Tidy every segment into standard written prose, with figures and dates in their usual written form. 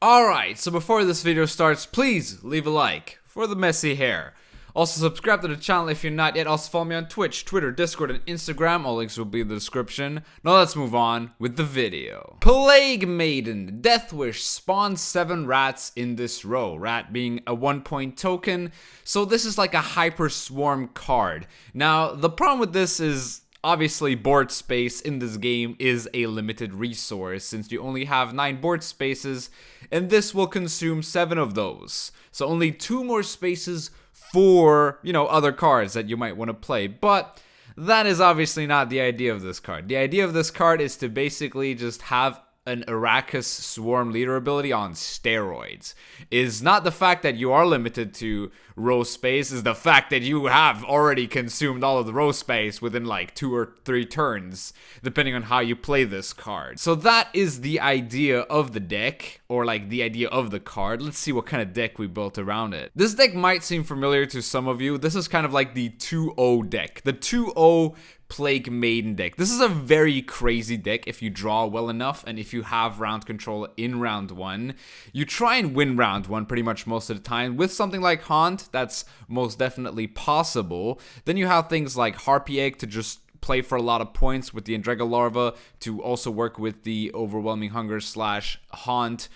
Alright, so before this video starts, please leave a like for the messy hair. Also subscribe to the channel if you're not yet. Also follow me on Twitch, Twitter, Discord, and Instagram. All links will be in the description. Now let's move on with the video. Plague Maiden. Death Wish spawns 7 rats in this row. Rat being a 1-point token. So this is like a hyper swarm card. Now the problem with this is obviously board space in this game is a limited resource since you only have 9 board spaces and this will consume 7 of those. So only 2 more spaces for, other cards that you might want to play. But that is obviously not the idea of this card. The idea of this card is to basically just have an Arrakis Swarm leader ability on steroids. Is not the fact that you are limited to row space, is the fact that you have already consumed all of the row space within like 2 or 3 turns, depending on how you play this card. So that is the idea of the deck, or like the idea of the card. Let's see what kind of deck we built around it. This deck might seem familiar to some of you. This is kind of like the 2-0 deck. The 2-0 Plague Maiden deck. This is a very crazy deck if you draw well enough and if you have round control in round 1. You try and win round 1 pretty much most of the time. With something like Haunt, that's most definitely possible. Then you have things like Harpy Egg to just play for a lot of points, with the Endrega Larva to also work with the Overwhelming Hunger / Haunt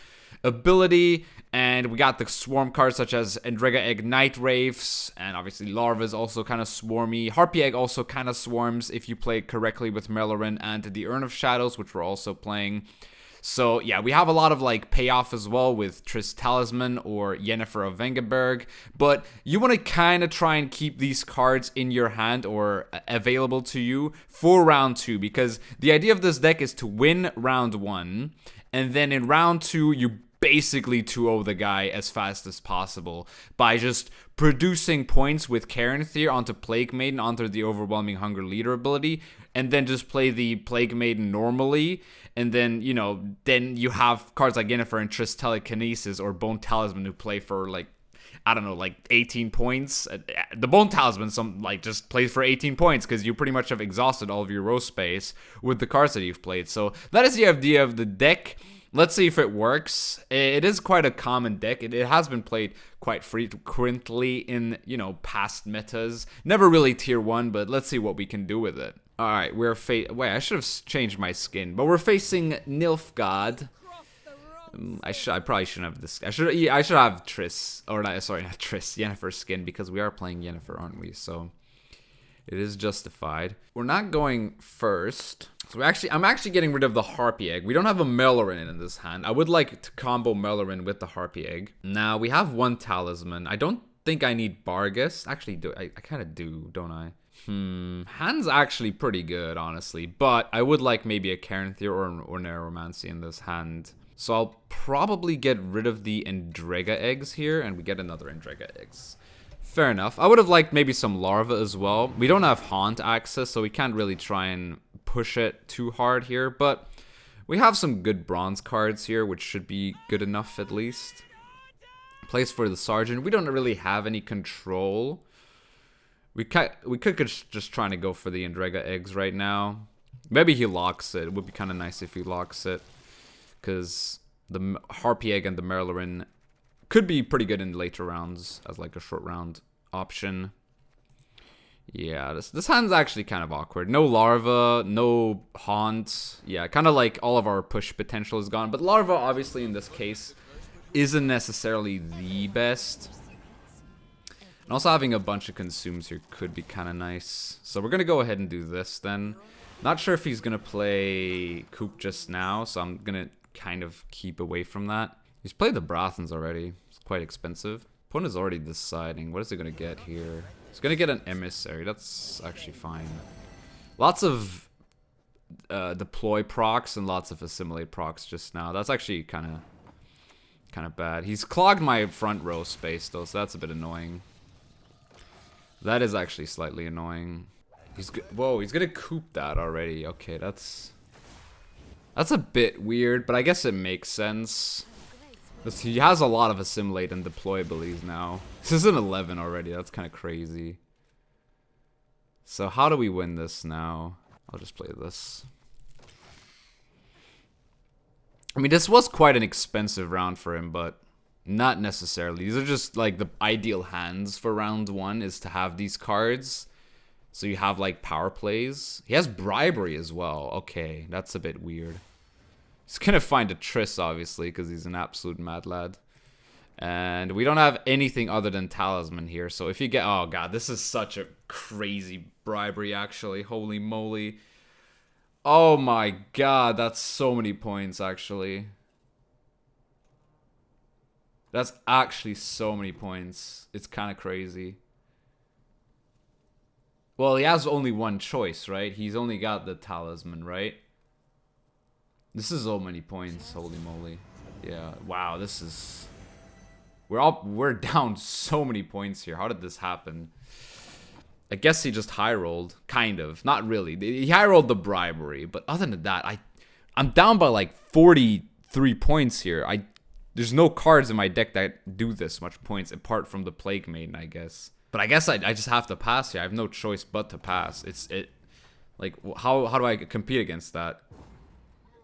ability. And we got the swarm cards such as Endrega Egg Night Wraiths, and obviously Larva is also kind of swarmy. Harpy Egg also kind of swarms if you play correctly with Melarin and the Urn of Shadows, which we're also playing. So yeah, we have a lot of like payoff as well with Triss Talisman or Yennefer of Vengerberg, but you want to kind of try and keep these cards in your hand or available to you for round 2, because the idea of this deck is to win round 1, and then in round 2 you basically 2-0 the guy as fast as possible by just producing points with Cairnthir onto Plague Maiden onto the Overwhelming Hunger leader ability, and then just play the Plague Maiden normally, and then, then you have cards like Yennefer and Triss Telekinesis or Bone Talisman who play for like, I don't know, like 18 points. The Bone Talisman just plays for 18 points because you pretty much have exhausted all of your row space with the cards that you've played. So that is the idea of the deck. Let's see if it works. It is quite a common deck. It has been played quite frequently in, past metas. Never really tier 1, but let's see what we can do with it. Alright, wait, I should have changed my skin. But we're facing Nilfgaard. I probably shouldn't have this. I should have Triss, or not Triss, Yennefer's skin, because we are playing Yennefer, aren't we? So it is justified. We're not going first. So I'm actually getting rid of the Harpy Egg. We don't have a Melarin in this hand. I would like to combo Melarin with the Harpy Egg. Now, we have 1 Talisman. I don't think I need Bargus. Actually, I kind of do, don't I? Hand's actually pretty good, honestly. But I would like maybe a Cairnthir or Neuromancy in this hand. So I'll probably get rid of the Endrega Eggs here, and we get another Endrega Eggs. Fair enough. I would have liked maybe some Larva as well. We don't have Haunt access, so we can't really try and push it too hard here, but we have some good bronze cards here, which should be good enough at least. Place for the Sergeant. We don't really have any control. We could just trying to go for the Endrega Eggs right now. Maybe he locks it. It would be kind of nice if he locks it, because the Harpy Egg and the Melarin could be pretty good in later rounds as like a short round option. Yeah, this hand's actually kind of awkward. No Larva, no Haunt. Yeah, kind of like all of our push potential is gone. But Larva, obviously, in this case, isn't necessarily the best. And also having a bunch of consumes here could be kind of nice. So we're going to go ahead and do this then. Not sure if he's going to play Coop just now, so I'm going to kind of keep away from that. He's played the Brathens already. It's quite expensive. Opponent is already deciding. What is he going to get here? He's going to get an Emissary. That's actually fine. Lots of deploy procs and lots of assimilate procs just now. That's actually kind of bad. He's clogged my front row space though, so that's a bit annoying. That is actually slightly annoying. Whoa, he's going to Coop that already. Okay, that's a bit weird, but I guess it makes sense. He has a lot of assimilate and deploy abilities now. This is an 11 already. That's kind of crazy. So how do we win this now? I'll just play this. I mean, this was quite an expensive round for him, but not necessarily. These are just like the ideal hands for round 1 is to have these cards. So you have like power plays. He has bribery as well. Okay, that's a bit weird. He's gonna find a Triss, obviously, because he's an absolute mad lad. And we don't have anything other than Talisman here. So if you get... Oh, God, this is such a crazy bribery, actually. Holy moly. Oh, my God. That's so many points, actually. That's actually so many points. It's kind of crazy. Well, he has only one choice, right? He's only got the Talisman, right? This is so many points. Holy moly. Yeah. Wow, this is... We're down so many points here. How did this happen? I guess he just high rolled, kind of. Not really. He high rolled the bribery, but other than that, I'm down by like 43 points here. There's no cards in my deck that do this much points apart from the Plague Maiden, I guess. But I guess I just have to pass here. I have no choice but to pass. Like how do I compete against that?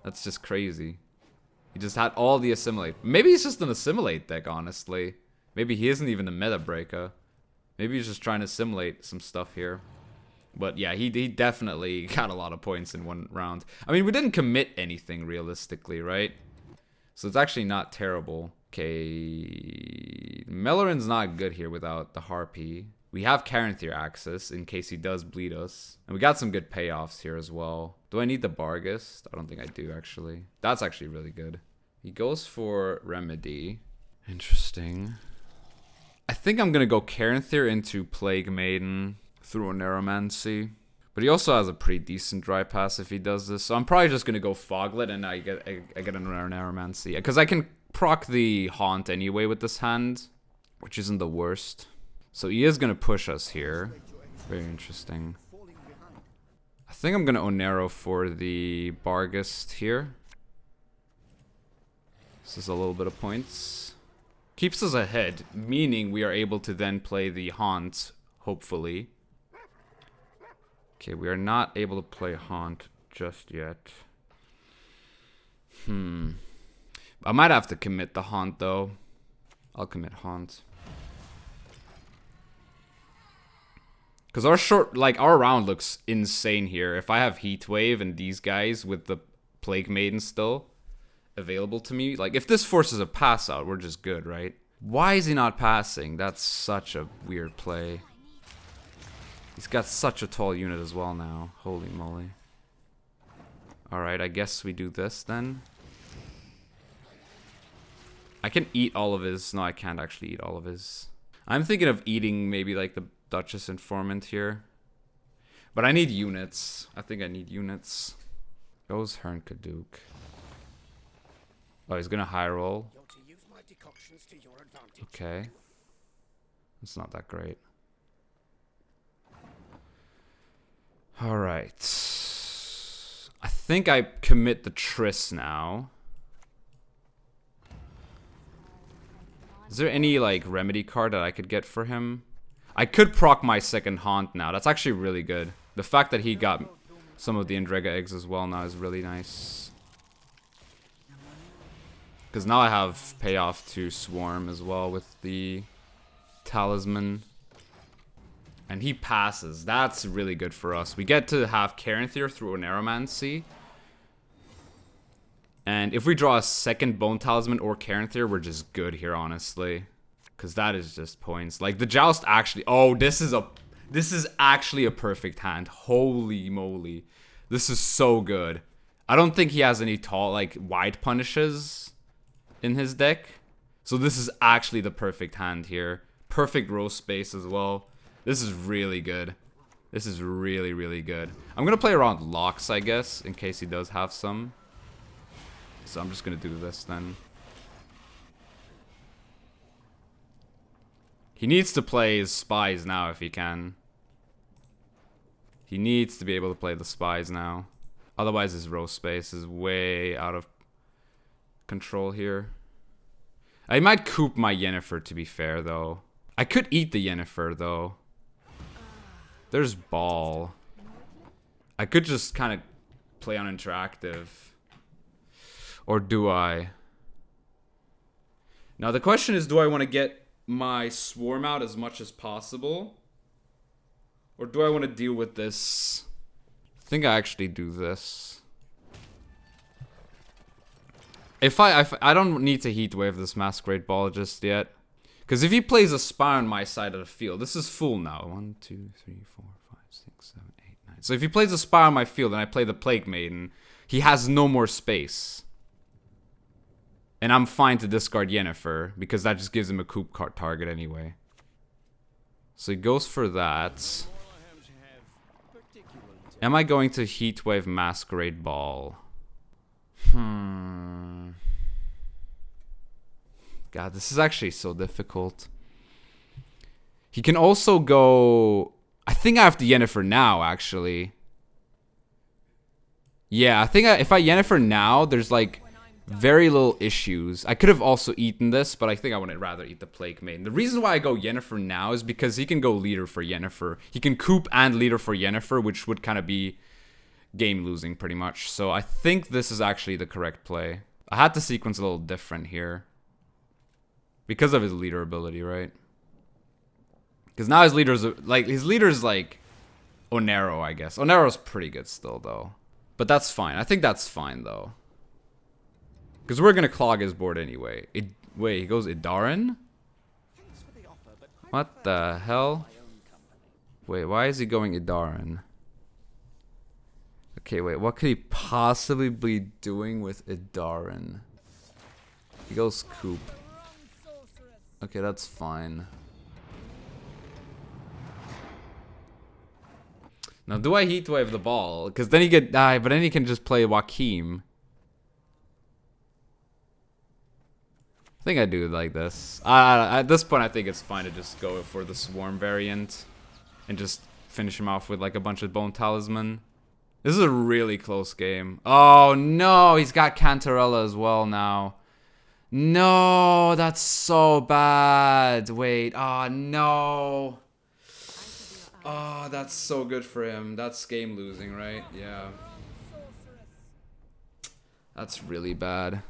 That's just crazy. He just had all the assimilate. Maybe he's just an assimilate deck, honestly. Maybe he isn't even a meta breaker. Maybe he's just trying to assimilate some stuff here. But yeah, he definitely got a lot of points in one round. I mean, we didn't commit anything realistically, right? So it's actually not terrible. Okay, Mellorin's not good here without the Harpy. We have Caranthir access in case he does bleed us. And we got some good payoffs here as well. Do I need the Barghest? I don't think I do, actually. That's actually really good. He goes for Remedy. Interesting. I think I'm going to go Caranthir into Plague Maiden through a Neuromancy. But he also has a pretty decent dry pass if he does this. So I'm probably just going to go Foglet and I get another Neuromancy. Because I can proc the Haunt anyway with this hand, which isn't the worst. So he is going to push us here. Very interesting. I think I'm going to Onero for the Barghest here. This is a little bit of points. Keeps us ahead, meaning we are able to then play the Haunt, hopefully. Okay, we are not able to play Haunt just yet. I might have to commit the Haunt, though. I'll commit Haunt. Because our round looks insane here. If I have Heatwave and these guys with the Plague Maiden still available to me, like if this forces a pass out, we're just good, right? Why is he not passing? That's such a weird play. He's got such a tall unit as well now. Holy moly. Alright, I guess we do this then. I can eat all of his... No, I can't actually eat all of his. I'm thinking of eating maybe like the Duchess Informant here. But I need units. I think I need units. Goes Hernkaduk. Oh, he's gonna high roll. Okay. It's not that great. Alright. I think I commit the Triss now. Is there any, like, remedy card that I could get for him? I could proc my second Haunt now. That's actually really good. The fact that he got some of the Endrega eggs as well now is really nice. Because now I have payoff to Swarm as well with the Talisman. And he passes. That's really good for us. We get to have Caranthir through an Aeromancy. And if we draw a second Bone Talisman or Caranthir, we're just good here, honestly. Because that is just points. Like, the Joust actually... Oh, this is actually a perfect hand. Holy moly. This is so good. I don't think he has any tall, like, wide punishes in his deck. So this is actually the perfect hand here. Perfect row space as well. This is really good. This is really, really good. I'm going to play around locks, I guess, in case he does have some. So I'm just going to do this then. He needs to play his spies now if he can. He needs to be able to play the spies now. Otherwise his row space is way out of control here. I might coop my Yennefer to be fair though. I could eat the Yennefer though. There's Ball. I could just kind of play on interactive. Or do I? Now the question is, do I want to get my swarm out as much as possible? Or do I want to deal with this? I think I actually do this. If I don't need to heat wave this Masquerade Ball just yet. Because if he plays a spy on my side of the field, this is full now. 1, 2, 3, 4, 5, 6, 7, 8, 9. So if he plays a spy on my field and I play the Plague Maiden, he has no more space. And I'm fine to discard Yennefer, because that just gives him a coup card target anyway. So he goes for that. Am I going to Heatwave Masquerade Ball? God, this is actually so difficult. He can also go... I think I have to Yennefer now, actually. Yeah, I think if I Yennefer now, there's like very little issues. I could have also eaten this, but I think I would rather eat the Plague Maiden. The reason why I go Yennefer now is because he can go leader for Yennefer. He can coup and leader for Yennefer, which would kind of be game losing pretty much. So I think this is actually the correct play. I had to sequence a little different here. Because of his leader ability, right? Because now his leader's like Onero, I guess. Onero's pretty good still though. But that's fine. I think that's fine though. Because we're gonna clog his board anyway. Wait, he goes Idarin? What the hell? Wait, why is he going Idarin? Okay, wait, what could he possibly be doing with Idarin? He goes Coop. Okay, that's fine. Now, do I Heatwave the ball? Because then he could die, but then he can just play Joachim. I think I do it like this. At this point, I think it's fine to just go for the Swarm variant. And just finish him off with like a bunch of Bone Talisman. This is a really close game. Oh no, he's got Cantarella as well now. No, that's so bad. Wait, oh no. Oh, that's so good for him. That's game losing, right? Yeah. That's really bad.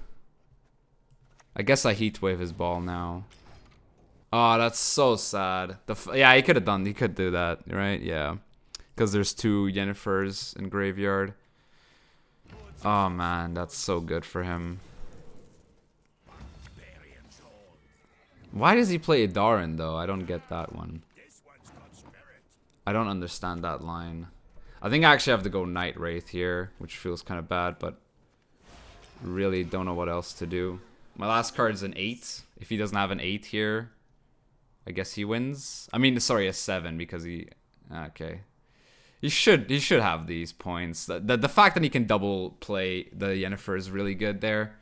I guess I Heatwave his ball now. Oh, that's so sad. Yeah, he could have done. He could do that, right? Yeah. Because there's 2 Yennefers in graveyard. Oh man, that's so good for him. Why does he play Idarin though? I don't get that one. I don't understand that line. I think I actually have to go Night Wraith here, which feels kind of bad, but really don't know what else to do. My last card is an 8. If he doesn't have an 8 here, I guess he wins. I mean, sorry, a 7 because he... Okay. He should have these points. The fact that he can double play the Yennefer is really good there.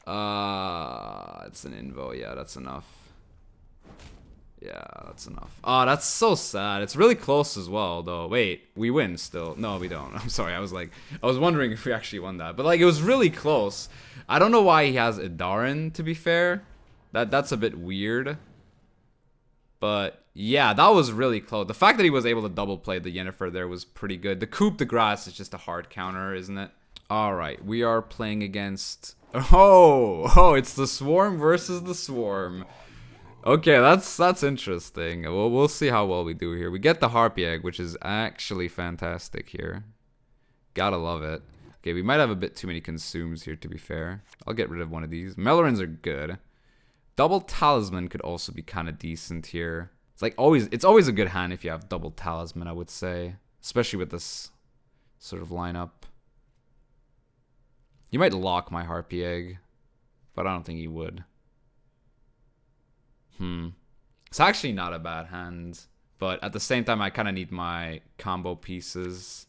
It's an invo. Yeah, that's enough. Yeah, that's enough. Oh, that's so sad. It's really close as well, though. Wait, we win still. No, we don't. I'm sorry. I was wondering if we actually won that. But like, it was really close. I don't know why he has Idarin, to be fair. That's a bit weird. But yeah, that was really close. The fact that he was able to double play the Yennefer there was pretty good. The Coup de Grace is just a hard counter, isn't it? All right, we are playing against... Oh, it's the Swarm versus the Swarm. Okay, that's interesting. We'll see how well we do here. We get the Harpy Egg, which is actually fantastic here. Gotta love it. Okay, we might have a bit too many consumes here, to be fair. I'll get rid of one of these. Melorins are good. Double Talisman could also be kind of decent here. It's always a good hand if you have double Talisman, I would say. Especially with this sort of lineup. He might lock my Harpy Egg, but I don't think he would. It's actually not a bad hand, but at the same time, I kind of need my combo pieces.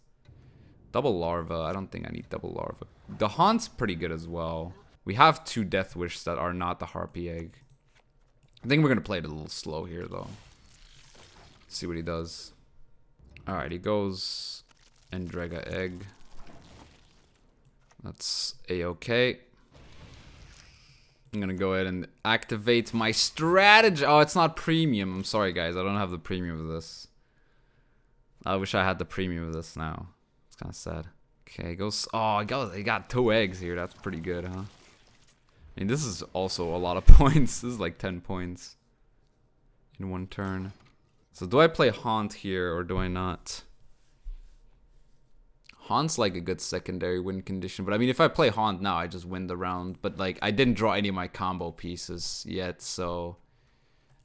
Double Larva, I don't think I need double Larva. The Haunt's pretty good as well. We have 2 Death Wish that are not the Harpy Egg. I think we're going to play it a little slow here, though. See what he does. Alright, he goes Endrega Egg. That's a-okay. I'm going to go ahead and activate my strategy. Oh, it's not premium. I'm sorry, guys. I don't have the premium of this. I wish I had the premium of this now. It's kind of sad. Okay, goes. Oh, he got 2 eggs here. That's pretty good, huh? I mean, this is also a lot of points. This is like 10 points in 1 turn. So do I play Haunt here or do I not? Haunt's like a good secondary win condition, but I mean, if I play Haunt now, I just win the round. But like, I didn't draw any of my combo pieces yet, so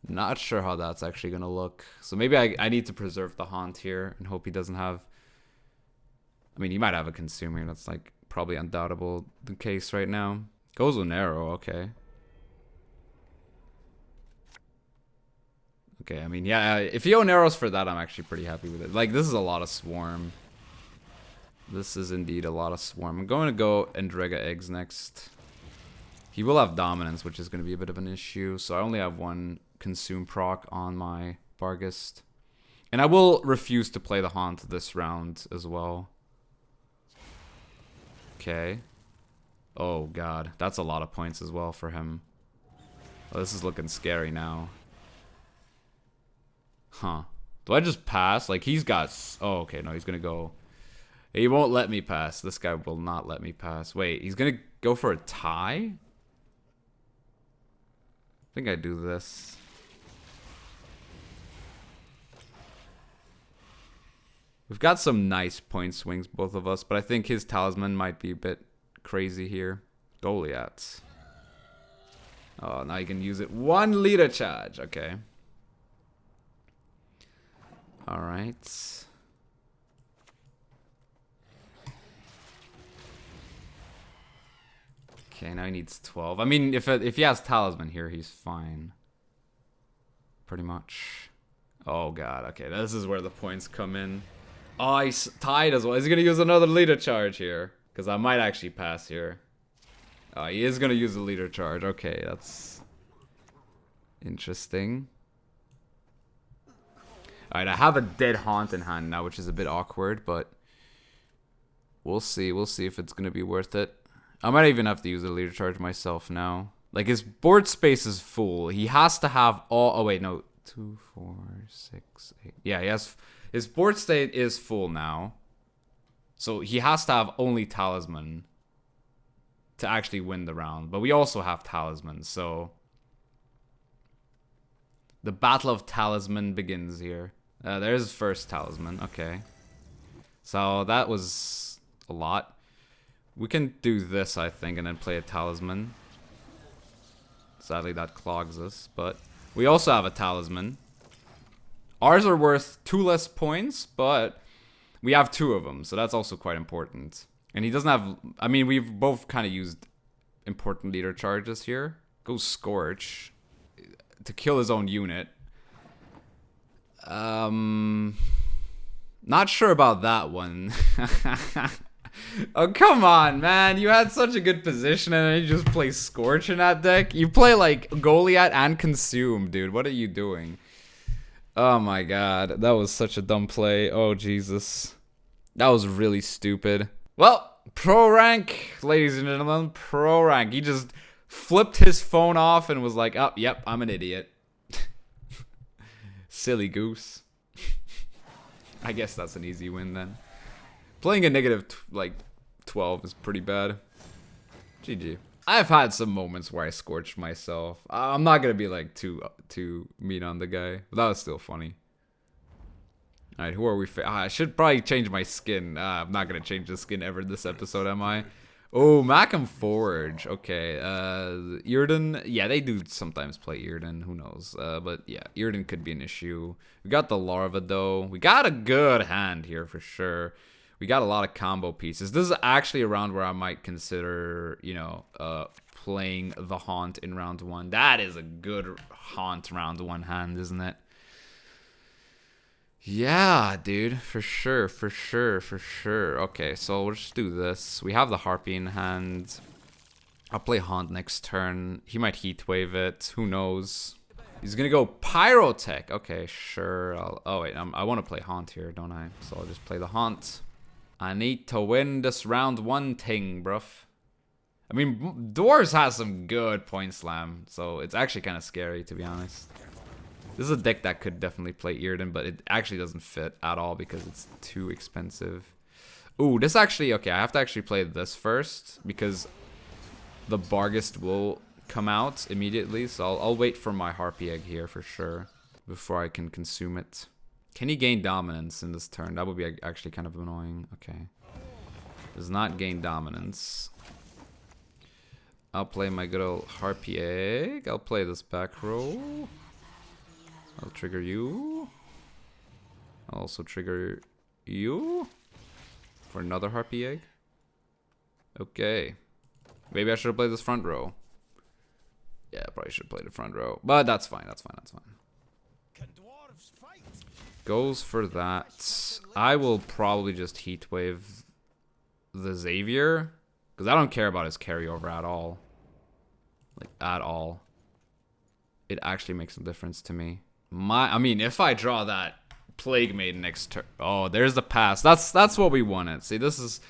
not sure how that's actually gonna look. So maybe I need to preserve the Haunt here and hope he doesn't have. I mean, he might have a Consumer. That's like probably undoubtable the case right now. Goes with Arrow, okay. Okay, I mean, yeah, if you own arrows for that, I'm actually pretty happy with it. Like, this is a lot of Swarm. This is indeed a lot of Swarm. I'm going to go Endrega Eggs next. He will have Dominance, which is going to be a bit of an issue. So I only have 1 Consume proc on my Barghest. And I will refuse to play the Haunt this round as well. Okay. Oh, God. That's a lot of points as well for him. Oh, this is looking scary now. Huh. Do I just pass? Like, he's got... Oh, okay. No, he's going to go... He won't let me pass. This guy will not let me pass. Wait, he's going to go for a tie? I think I do this. We've got some nice point swings, both of us, but I think his Talisman might be a bit crazy here. Goliaths. Oh, now you can use it. 1 leader charge. Okay. Alright. Okay, now he needs 12. I mean, if he has Talisman here, he's fine. Pretty much. Oh, God. Okay, this is where the points come in. Oh, he's tied as well. Is he going to use another leader charge here? Because I might actually pass here. Oh, he is going to use a leader charge. Okay, that's interesting. Alright, I have a dead Haunt in hand now, which is a bit awkward, but we'll see. We'll see if it's going to be worth it. I might even have to use a leader charge myself now. Like, his board space is full. He has to have all... Oh, wait, no. 2, 4, 6, 8. Yeah, he has... His board state is full now. So he has to have only Talisman to actually win the round. But we also have Talisman, so... The Battle of Talisman begins here. There's his first Talisman. Okay. So that was a lot. We can do this, I think, and then play a Talisman. Sadly, that clogs us, but we also have a Talisman. Ours are worth 2 less points, but we have 2 of them, so that's also quite important. And he doesn't have... I mean, we've both kind of used important leader charges here. Go Scorch to kill his own unit. Not sure about that one. Oh, come on, man. You had such a good position and then you just play Scorch in that deck. You play like Goliath and Consume, dude. What are you doing? Oh my god. That was such a dumb play. Oh, Jesus. That was really stupid. Well, pro rank, ladies and gentlemen. Pro rank. He just flipped his phone off and was like, oh, yep, I'm an idiot. Silly goose. I guess that's an easy win then. Playing a negative like 12 is pretty bad. GG. I've had some moments where I scorched myself. I'm not gonna be like too mean on the guy, but that was still funny. All right, who are we? I should probably change my skin. I'm not gonna change the skin ever this episode, am I? Oh, Macam Forge. Okay. Irden. Yeah, they do sometimes play Irden. Who knows? But yeah, Irden could be an issue. We got the Larva though. We got a good hand here for sure. We got a lot of combo pieces. This is actually a round where I might consider, you know, playing the Haunt in round 1. That is a good Haunt round 1 hand, isn't it? Yeah, dude, for sure, for sure, for sure. Okay, so we'll just do this. We have the Harpy in hand. I'll play Haunt next turn. He might Heatwave it. Who knows? He's gonna go Pyrotech. Okay, sure. Oh wait, I want to play Haunt here, don't I? So I'll just play the Haunt. I need to win this round 1 thing, bruv. I mean, Dwarves has some good point slam, so it's actually kind of scary, to be honest. This is a deck that could definitely play Irden, but it actually doesn't fit at all because it's too expensive. Ooh, this actually, okay, I have to actually play this first because the Barghest will come out immediately. So I'll wait for my Harpy Egg here for sure before I can consume it. Can he gain dominance in this turn? That would be actually kind of annoying. Okay. Does not gain dominance. I'll play my good old Harpy Egg. I'll play this back row. I'll trigger you. I'll also trigger you for another Harpy Egg. Okay. Maybe I should have played this front row. Yeah, I probably should have played the front row. But that's fine, that's fine, that's fine. Goes for that. I will probably just Heatwave the Xavier. Because I don't care about his carryover at all. Like, at all. It actually makes a difference to me. I mean, if I draw that Plague Maiden next turn. Oh, there's the pass. That's what we wanted. See, this is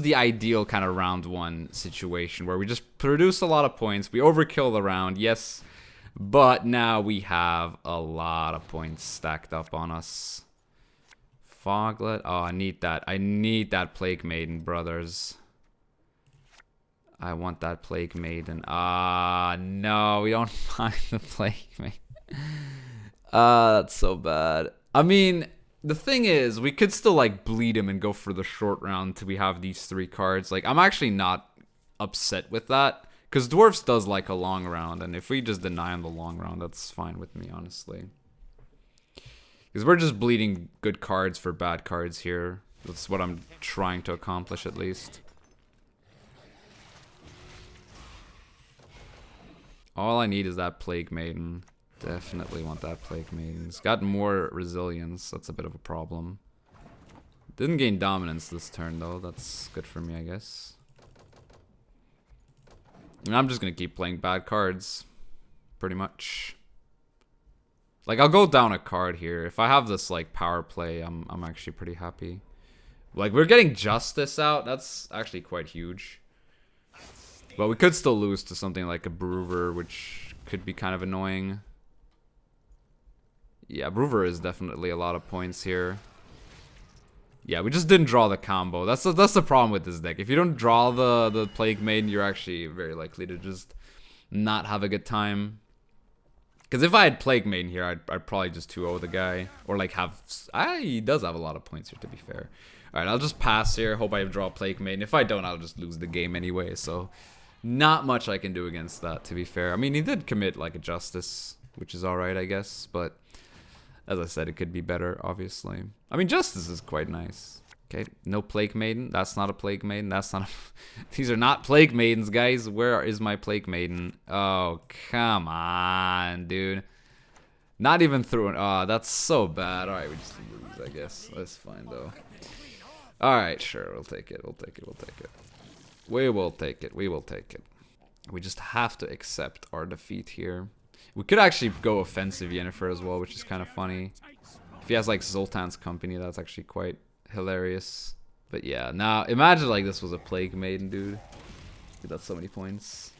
the ideal kind of round 1 situation where we just produce a lot of points. We overkill the round, yes. But now we have a lot of points stacked up on us. Foglet. Oh, I need that. I need that Plague Maiden, brothers. I want that Plague Maiden. Ah, no, we don't find the Plague Maiden. That's so bad. I mean, the thing is, we could still, like, bleed him and go for the short round till we have these 3 cards. Like, I'm actually not upset with that. Because Dwarfs does like a long round, and if we just deny him the long round, that's fine with me, honestly. Because we're just bleeding good cards for bad cards here. That's what I'm trying to accomplish, at least. All I need is that Plague Maiden. Definitely want that Plague Maiden. It's got more resilience. That's a bit of a problem. Didn't gain dominance this turn, though. That's good for me, I guess. And I'm just going to keep playing bad cards. Pretty much. Like, I'll go down a card here. If I have this, like, power play, I'm actually pretty happy. Like, we're getting Justice out. That's actually quite huge. But we could still lose to something like a Brewer, which could be kind of annoying. Yeah, Brewer is definitely a lot of points here. Yeah, we just didn't draw the combo. That's the problem with this deck. If you don't draw the Plague Maiden, you're actually very likely to just not have a good time. Because if I had Plague Maiden here, I'd probably just 2-0 the guy. Or like have... he does have a lot of points here, to be fair. Alright, I'll just pass here. Hope I draw Plague Maiden. If I don't, I'll just lose the game anyway. So, not much I can do against that, to be fair. I mean, he did commit like a Justice, which is alright, I guess. But... as I said, it could be better, obviously. I mean, Justice is quite nice. Okay, no Plague Maiden. That's not a Plague Maiden. That's not a... These are not Plague Maidens, guys. Where is my Plague Maiden? Oh, come on, dude. Not even through an... oh, that's so bad. Alright, we just lose, I guess. That's fine, though. Alright, sure. We'll take it. We'll take it. We'll take it. We will take it. We will take it. We just have to accept our defeat here. We could actually go offensive Yennefer as well, which is kind of funny. If he has like Zoltan's Company, that's actually quite hilarious. But yeah, now imagine like this was a Plague Maiden, dude. That's so many points.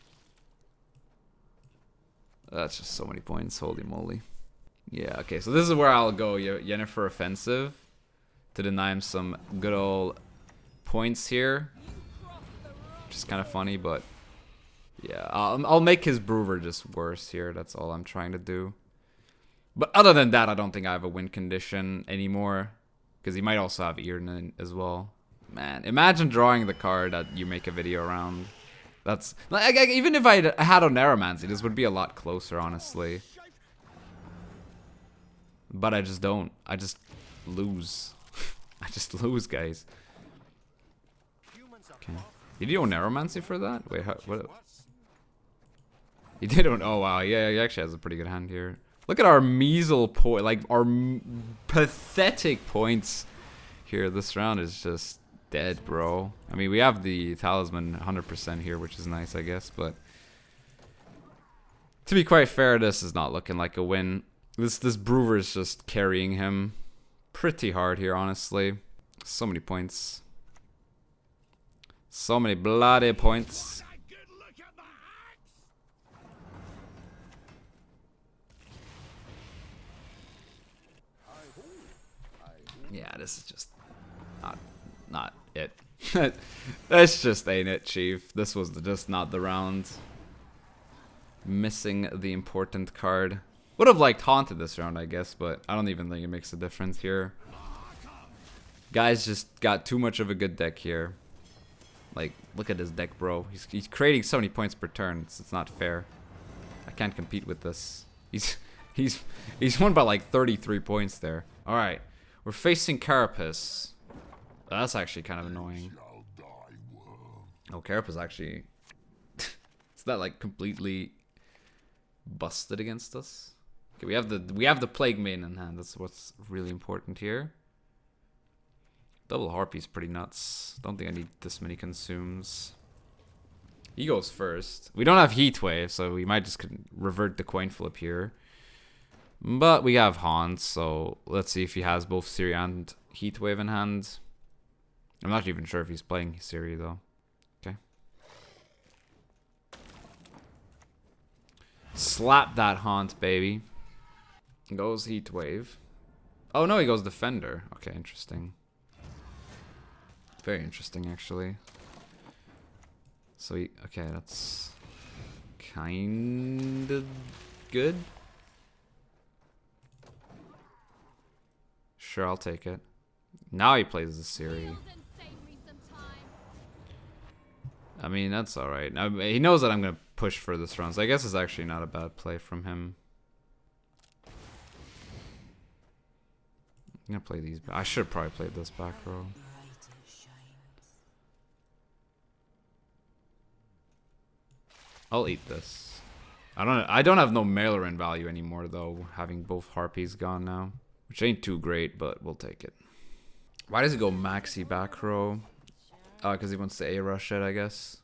That's just so many points, holy moly. Yeah, okay, so this is where I'll go Yennefer offensive to deny him some good old points here. Which is kind of funny, but... yeah, I'll make his Brewer just worse here. That's all I'm trying to do. But other than that, I don't think I have a win condition anymore. Because he might also have Earnin as well. Man, imagine drawing the card that you make a video around. That's... like, even if I had Oneiromancy, this would be a lot closer, honestly. But I just don't. I just lose. I just lose, guys. Okay. Did you Oneiromancy for that? Wait, what... he did own... oh, wow. Yeah, he actually has a pretty good hand here. Look at our measle point. Like, our pathetic points here. This round is just dead, bro. I mean, we have the talisman 100% here, which is nice, I guess. But to be quite fair, this is not looking like a win. This Brewer is just carrying him pretty hard here, honestly. So many points. So many bloody points. Yeah, this is just not it. That's just ain't it, Chief. This was just not the round. Missing the important card. Would have liked Haunted this round, I guess, but I don't even think it makes a difference here. Guys just got too much of a good deck here. Like, look at his deck, bro. He's creating so many points per turn. It's not fair. I can't compete with this. He's won by like 33 points there. All right, we're facing Carapace. That's actually kind of annoying. Oh, Carapace actually is that like completely busted against us? Okay, we have the Plague Maiden in hand. That's what's really important here. Double Harpy's pretty nuts. Don't think I need this many consumes. He goes first. We don't have Heatwave, so we might just revert the coin flip here. But we have Haunt, so let's see if he has both Siri and Heatwave in hand. I'm not even sure if he's playing Siri though. Okay. Slap that Haunt, baby. Goes Heatwave. Oh no, he goes Defender. Okay, interesting. Very interesting, actually. So, okay, that's kind of good. Sure, I'll take it. Now he plays the Siri. I mean, that's alright. He knows that I'm going to push for this round, so I guess it's actually not a bad play from him. I'm going to play these. I should have probably played this back row. I'll eat this. I don't have no Mailerin value anymore though, having both Harpies gone now. Which ain't too great, but we'll take it. Why does he go Maxi back row? Because he wants to A-rush it, I guess.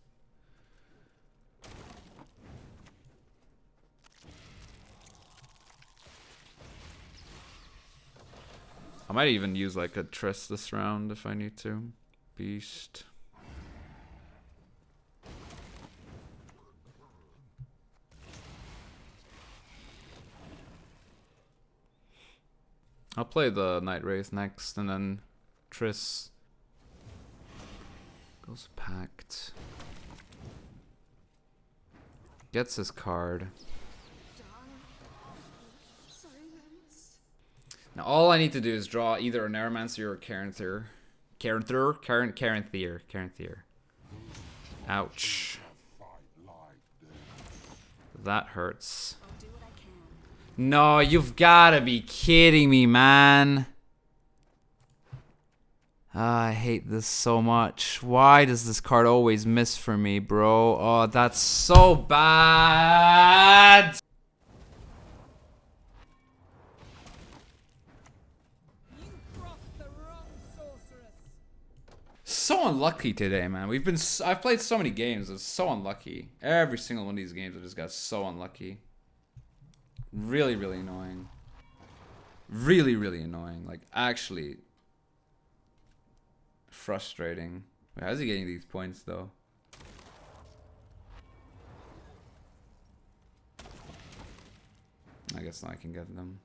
I might even use like a Triss this round if I need to. Beast. I'll play the Night Wraith next, and then Triss goes Pact. Gets his card. Now all I need to do is draw either a Neuromancer or a Caranthir. Caranthir. Ouch. That hurts. No, you've gotta be kidding me, man. I hate this so much. Why does this card always miss for me, bro? Oh, that's so bad. So unlucky today, man. I've played so many games. It's so unlucky. Every single one of these games I just got so unlucky. Really, really annoying. Really, really annoying. Like, actually frustrating. Wait, how's he getting these points, though? I guess now I can get them.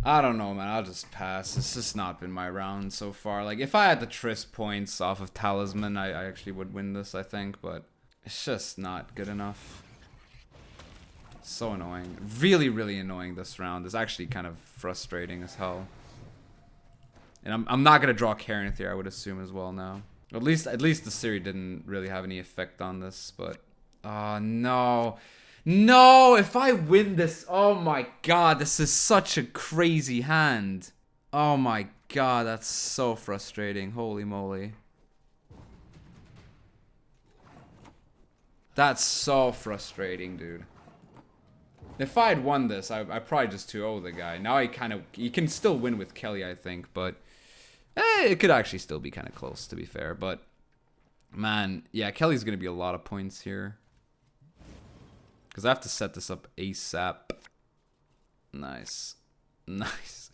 I don't know, man. I'll just pass. It's just not been my round so far. Like, if I had the Triss points off of Talisman, I actually would win this, I think. But it's just not good enough. So annoying. Really, really annoying this round. It's actually kind of frustrating as hell. And I'm not going to draw Caranthir, I would assume, as well now. At least the Siri didn't really have any effect on this, but... Oh, no. No, if I win this... Oh my god, this is such a crazy hand. Oh my god, that's so frustrating. Holy moly. That's so frustrating, dude. If I had won this, I probably just 2-0 the guy. Now he can still win with Kelly, I think, but it could actually still be kind of close, to be fair. But man, yeah, Kelly's gonna be a lot of points here because I have to set this up ASAP. Nice, nice.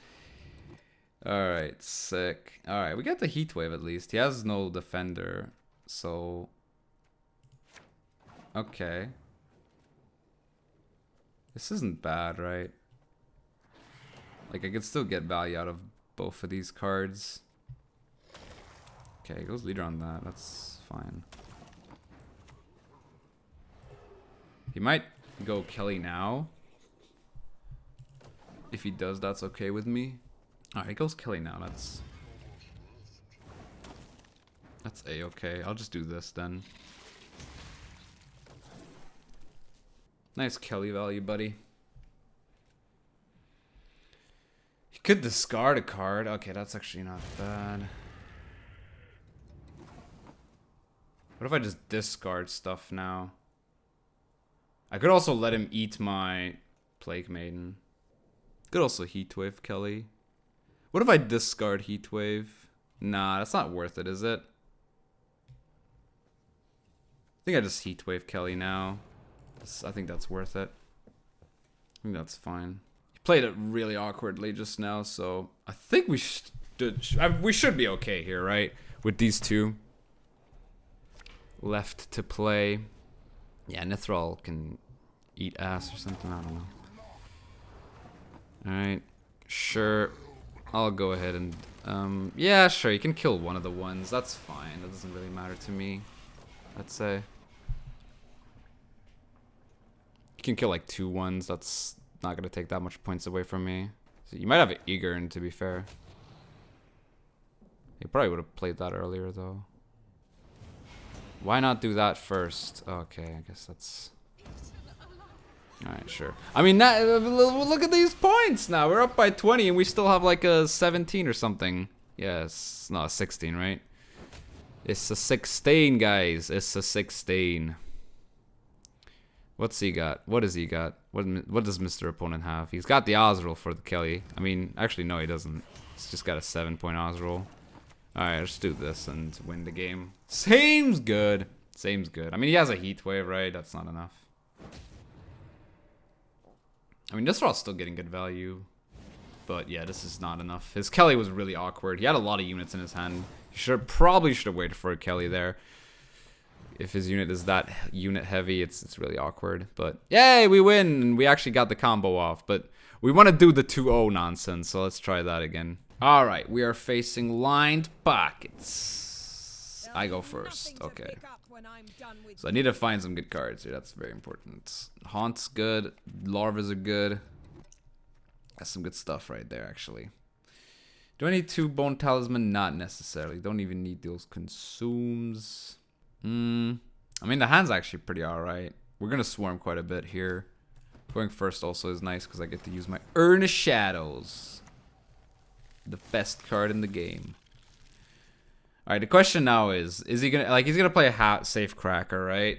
All right, sick. All right, we got the Heatwave at least. He has no defender, so okay. This isn't bad, right? Like, I could still get value out of both of these cards. Okay, he goes leader on that. That's fine. He might go Kelly now. If he does, that's okay with me. Alright, he goes Kelly now. That's A-okay. I'll just do this then. Nice Kelly value, buddy. You could discard a card. Okay, that's actually not bad. What if I just discard stuff now? I could also let him eat my Plague Maiden. Could also Heatwave Kelly. What if I discard Heatwave? Nah, that's not worth it, is it? I think I just Heatwave Kelly now. I think that's worth it. I think that's fine. He played it really awkwardly just now, so I think we should be okay here, right? With these two left to play. Yeah, Nithral can eat ass or something. I don't know. Alright, sure. I'll go ahead and yeah, sure, you can kill one of the ones. That's fine. That doesn't really matter to me. Let's say. You can kill like 2 ones. That's not gonna take that much points away from me. So you might have Eagern, to be fair. You probably would have played that earlier though. Why not do that first? Okay, I guess that's... Alright, sure. I mean, look at these points now. We're up by 20 and we still have like a 17 or something. Yes, no, 16, right? It's a 16, guys. It's a 16. What's he got? What does he got? What does Mr. Opponent have? He's got the Ozreal for the Kelly. I mean, actually, no, he doesn't. He's just got a 7-point Ozreal. Alright, let's do this and win the game. Seems good. Seems good. I mean, he has a Heat Wave, right? That's not enough. I mean, Nisral's still getting good value. But yeah, this is not enough. His Kelly was really awkward. He had a lot of units in his hand. He probably should have waited for a Kelly there. If his unit is that unit heavy, it's really awkward. But yay, we win! We actually got the combo off. But we want to do the 2-0 nonsense, so let's try that again. Alright, we are facing lined pockets. I go first. Okay. So I need to find some good cards here. That's very important. Haunt's good. Larvas are good. That's some good stuff right there, actually. Do I need 2 Bone Talisman? Not necessarily. Don't even need those consumes. I mean, the hand's actually pretty alright. We're going to swarm quite a bit here. Going first also is nice because I get to use my Urn of Shadows. The best card in the game. Alright, the question now is he gonna, like, he's gonna play a safe cracker, right?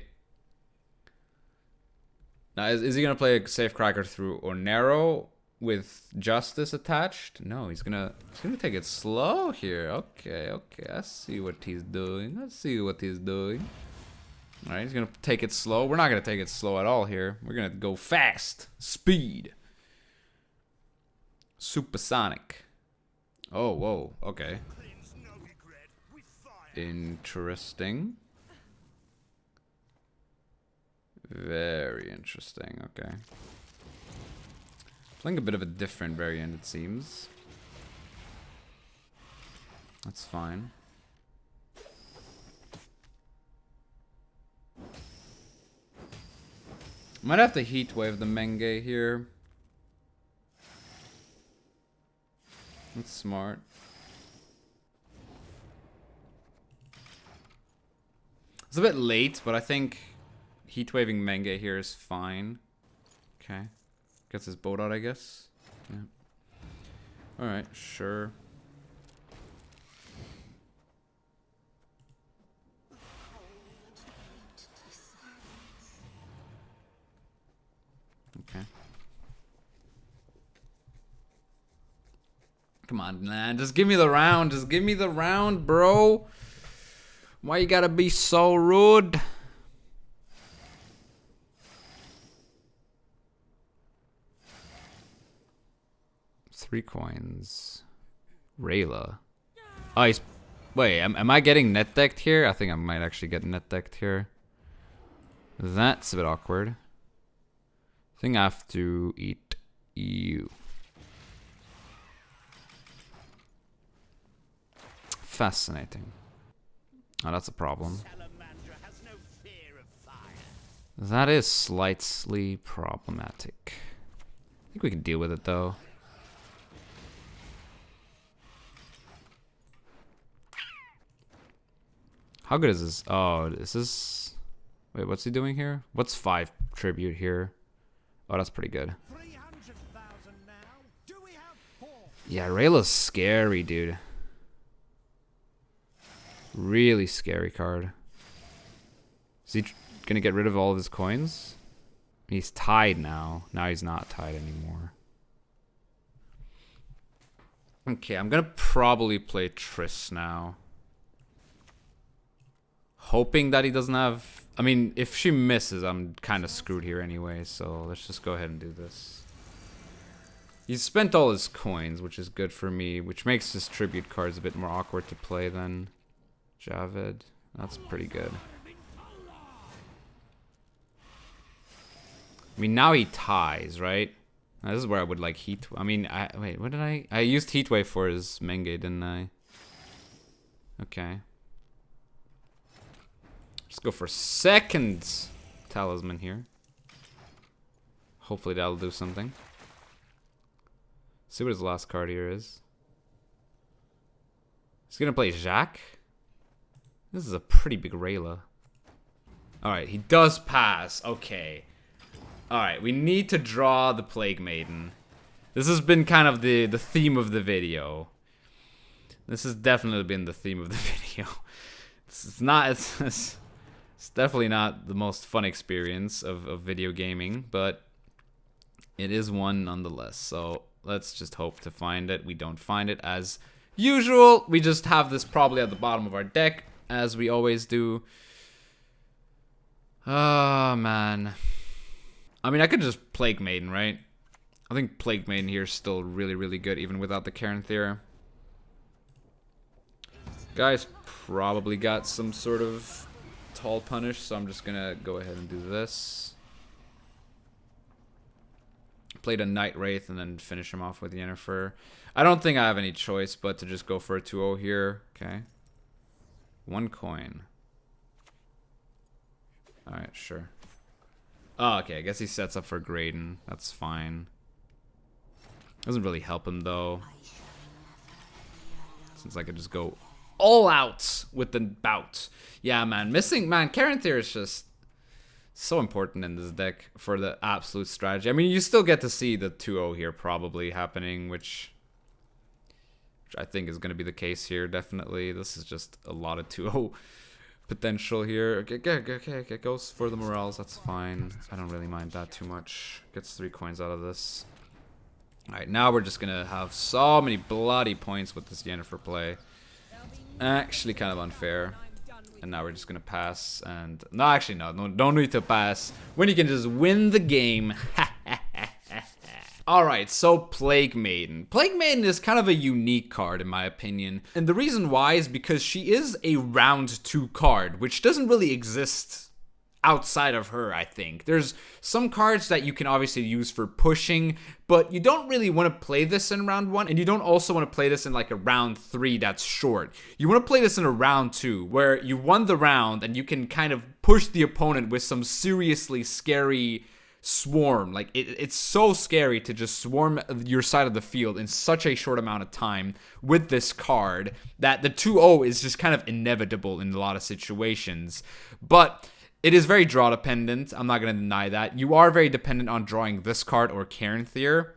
Now, is he gonna play a safe cracker through Onero with Justice attached? No, he's gonna take it slow here. Okay, I see what he's doing. Alright, he's gonna take it slow. We're not gonna take it slow at all here. We're gonna go fast. Speed. Supersonic. Oh, whoa, okay. Interesting. Very interesting, okay. Playing a bit of a different variant, it seems. That's fine. Might have to Heat Wave the Menge here. That's smart. It's a bit late, but I think Heat Waving Menge here is fine. Okay. Gets his boat out, I guess. Yeah. Alright, sure. Okay. Come on, man. Just give me the round. Just give me the round, bro. Why you gotta be so rude? Three coins. Rayla. Oh, he's... Wait, am I getting net decked here? I think I might actually get net decked here. That's a bit awkward. I think I have to eat you. Fascinating. Oh, that's a problem. That is slightly problematic. I think we can deal with it though. How good is this? Oh, is this... Wait, what's he doing here? What's 5 tribute here? Oh, that's pretty good. Yeah, Rayla's scary, dude. Really scary card. Is he gonna get rid of all of his coins? He's tied now. Now he's not tied anymore. Okay, I'm gonna probably play Triss now. Hoping that he doesn't have... I mean, if she misses, I'm kind of screwed here anyway, so let's just go ahead and do this. He's spent all his coins, which is good for me, which makes his tribute cards a bit more awkward to play than Javed. That's pretty good. I mean, now he ties, right? Now, this is where I would like Heat... I mean, wait, what did I... I used Heatwave for his Menge, didn't I? Okay. Let's go for second talisman here. Hopefully that'll do something. See what his last card here is. He's gonna play Jacques. This is a pretty big Rayla. Alright, he does pass. Okay. Alright, we need to draw the Plague Maiden. This has been kind of the theme of the video. This has definitely been the theme of the video. It's definitely not the most fun experience of video gaming, but it is one nonetheless. So let's just hope to find it. We don't find it as usual. We just have this probably at the bottom of our deck, as we always do. Oh, man. I mean, I could just Plague Maiden, right? I think Plague Maiden here is still really, really good, even without the Cairnthir. Guys probably got some sort of tall punish, so I'm just gonna go ahead and do this. Played a Night Wraith and then finish him off with Yennefer. I don't think I have any choice but to just go for a 2-0 here. Okay. 1 coin. Alright, sure. Oh, okay, I guess he sets up for Graydon. That's fine. Doesn't really help him, though. Since I could just go all out with the bout. Yeah, man. Cairnthir is just so important in this deck for the absolute strategy. I mean, you still get to see the 2-0 here probably happening, which I think is going to be the case here, definitely. This is just a lot of 2-0 potential here. Okay, goes for the morals. That's fine. I don't really mind that too much. Gets 3 coins out of this. Alright, now we're just going to have so many bloody points with this Yennefer play. Actually kind of unfair. And now we're just going to pass. And no, actually, no, don't need to pass when you can just win the game. Alright, so Plague Maiden. Plague Maiden is kind of a unique card in my opinion. And the reason why is because she is a round 2 card, which doesn't really exist outside of her, I think. There's some cards that you can obviously use for pushing, but you don't really want to play this in round 1, and you don't also want to play this in like a round 3 that's short. You want to play this in a round 2, where you won the round and you can kind of push the opponent with some seriously scary swarm. Like it's so scary to just swarm your side of the field in such a short amount of time with this card that the 2-0 is just kind of inevitable in a lot of situations. But it is very draw dependent. I'm not going to deny that. You are very dependent on drawing this card or Cairnthir.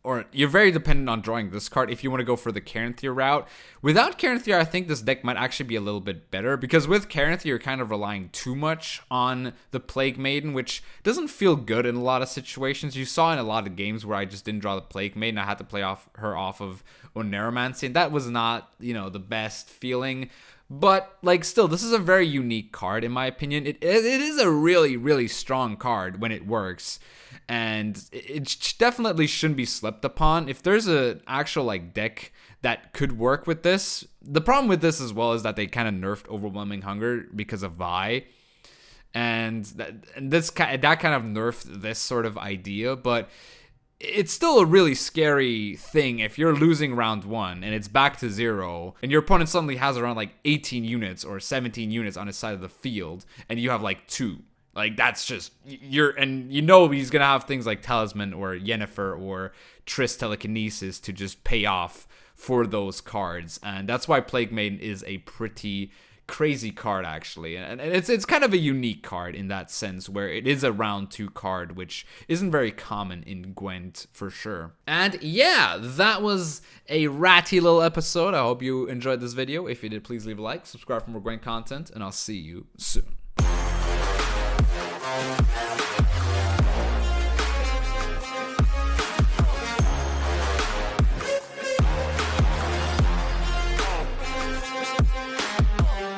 Or you're very dependent on drawing this card if you want to go for the Cairnthir route. Without Cairnthir, I think this deck might actually be a little bit better, because with Cairnthir, you're kind of relying too much on the Plague Maiden, which doesn't feel good in a lot of situations. You saw in a lot of games where I just didn't draw the Plague Maiden. I had to play her off of Oneiromancy, and that was not, the best feeling. But, still, this is a very unique card, in my opinion. It is a really, really strong card when it works. And it definitely shouldn't be slept upon. If there's an actual, deck that could work with this, the problem with this as well is that they kind of nerfed Overwhelming Hunger because of Vi. And that kind of nerfed this sort of idea. But it's still a really scary thing if you're losing round 1 and it's back to 0 and your opponent suddenly has around like 18 units or 17 units on his side of the field and you have like 2. Like, that's just, and you know he's gonna have things like Talisman or Yennefer or Triss Telekinesis to just pay off for those cards, and that's why Plague Maiden is a pretty crazy card, actually, and it's kind of a unique card in that sense, where it is a round 2 card, which isn't very common in Gwent for sure. And yeah, that was a ratty little episode. I hope you enjoyed this video. If you did, please leave a like, subscribe for more Gwent content, and I'll see you soon.